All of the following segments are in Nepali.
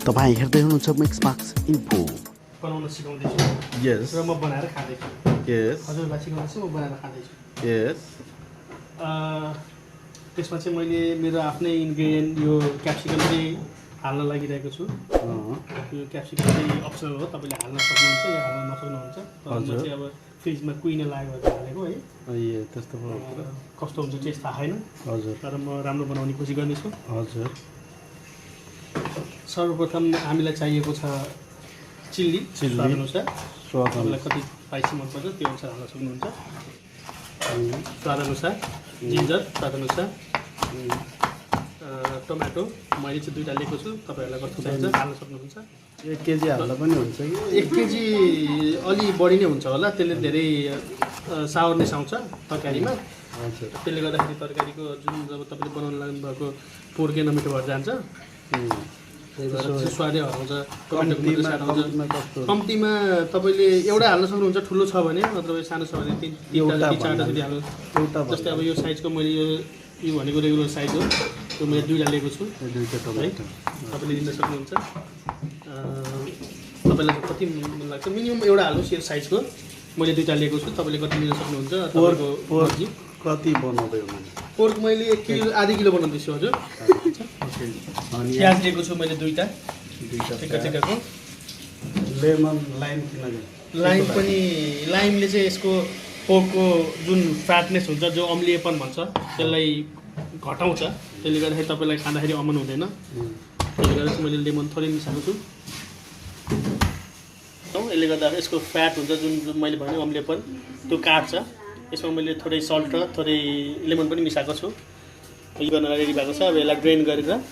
तपाईँ हेर्दै हुनुहुन्छ मिक्स मार्क्स इन्फो। बनाउन सिकाउँदैछु। यस। र म बनाएर खाँदैछु। यस। हजुरलाई सिकाउँदैछु, म बनाएर खाँदैछु। यस। त्यसमा चाहिँ मैले मेरो आफ्नै इन्ग्रेडियन्ट यो क्याप्सिकम चाहिँ हाल्न लागिरहेको छु। यो क्याप्सिकम चाहिँ अप्सनल हो, तपाईँले हाल्न सक्नुहुन्छ या हाल्न नसक्नुहुन्छ। तर म चाहिँ अब फ्रिजमा कुहिन लाग्यो भने हालेको है। ए त्यस्तो कस्तो हुन्छ टेस्ट थाहा छैन। हजुर। तर म राम्रो बनाउने कोसिस गर्नेछु। हजुर। सर्वप्रथम हामीलाई चाहिएको छ चिल्ली स्वादअनुसार। तपाईँलाई कति स्पाइसी मनपर्छ त्यो अनुसार हाल्न सक्नुहुन्छ। स्वादअनुसार जिन्जर स्वादअनुसार, टमाटो मैले चाहिँ 2टा लिएको छु, तपाईँहरूलाई कस्तो चाहिन्छ हाल्न सक्नुहुन्छ। 1 केजी हाल्दा पनि हुन्छ कि 1 केजी अलि बढी नै हुन्छ होला, त्यसले धेरै सावरनेस आउँछ तरकारीमा। हजुर। त्यसले गर्दाखेरि तरकारीको जुन जब तपाईँले बनाउन लाग्नु भएको पोर्के नमिठो भएर जान्छ, स्वादै हराउँछ। कम्तीमा तपाईँले एउटा हाल्न सक्नुहुन्छ, ठुलो छ भने, नत्र सानो छ भने 3टा 4टा जति हाल्नु। जस्तै अब यो साइजको मैले यो भनेको रेगुलर साइज हो, त्यो मैले 2टा लिएको छु है, तपाईँले लिन सक्नुहुन्छ। तपाईँलाई कति मन लाग्छ मिनिमम एउटा हाल्नुहोस् यो साइजको, मैले 2टा लिएको छु, तपाईँले कति लिन सक्नुहुन्छ। पोर्क कति बनाउँदै हुनुहुन्छ? पोर्क मैले 1 किलो आधी किलो बनाउँदैछु हजुर। प्याज लिएको छु मैले 2टा टिकाको। लेमन लाइम किन? लाइम पनि, लाइमले चाहिँ यसको पोर्कको जुन फ्याटनेस हुन्छ, जो अम्लीयपन भन्छ, त्यसलाई घटाउँछ। त्यसले गर्दाखेरि तपाईँलाई खाँदाखेरि अमन हुँदैन। त्यसले गर्दा चाहिँ मैले लेमन थोरै मिसाएको छु। यसले गर्दा यसको फ्याट हुन्छ जुन मैले भने अम्लीयपन, त्यो काट्छ। यसमा मैले थोरै सल्ट र थोरै लेमन पनि मिसाएको छु। यो गर्न रेडी भएको छ। अब यसलाई ड्रेन गरेर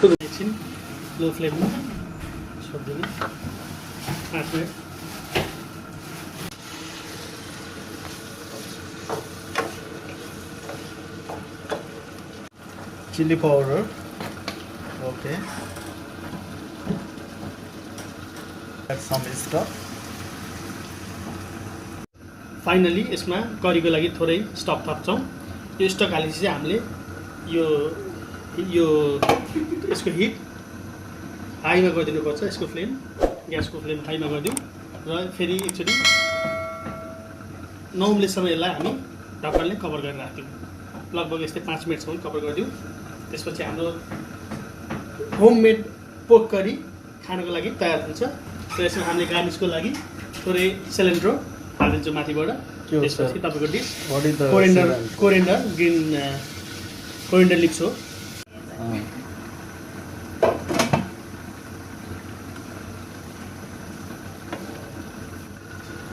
एकछिन लो फ्लेममा छोडिदिने 5 minute. Chilli powder okay, some stuff. Finally यसमा करीको लागि थोरै स्टफ थप्छौँ। यो स्टक हालेपछि चाहिँ हामीले यो यसको हिट हाईमा गरिदिनुपर्छ। यसको फ्लेम, ग्यासको फ्लेम हाईमा गरिदिउँ र फेरि एकचोटि नउम्लेसम्म यसलाई हामी ढक्कनले कभर गरेर राख्यौँ। लगभग यस्तै 5 मिनटसम्म कभर गरिदिउँ। त्यसपछि हाम्रो होममेड पोर्क करी खानको लागि तयार हुन्छ। र यसमा हामीले गार्निसको लागि थोरै सिलिन्ड्रो हालिदिन्छौँ माथिबाट। त्यसपछि तपाईँको dish coriander green coriander lips हो।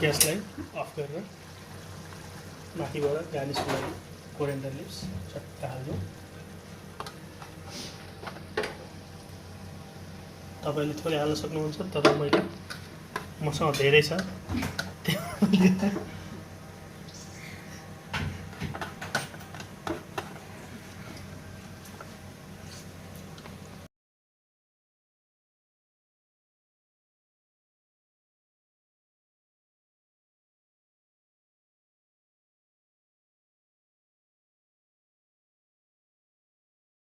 ग्यासलाई अफ गरेर माथिबाट गार्निसको लागि कोरिएन्डर लिप्स चट्ट हाल्नु। तपाईँले थोरै हाल्न सक्नुहुन्छ तर मैले मसँग धेरै छ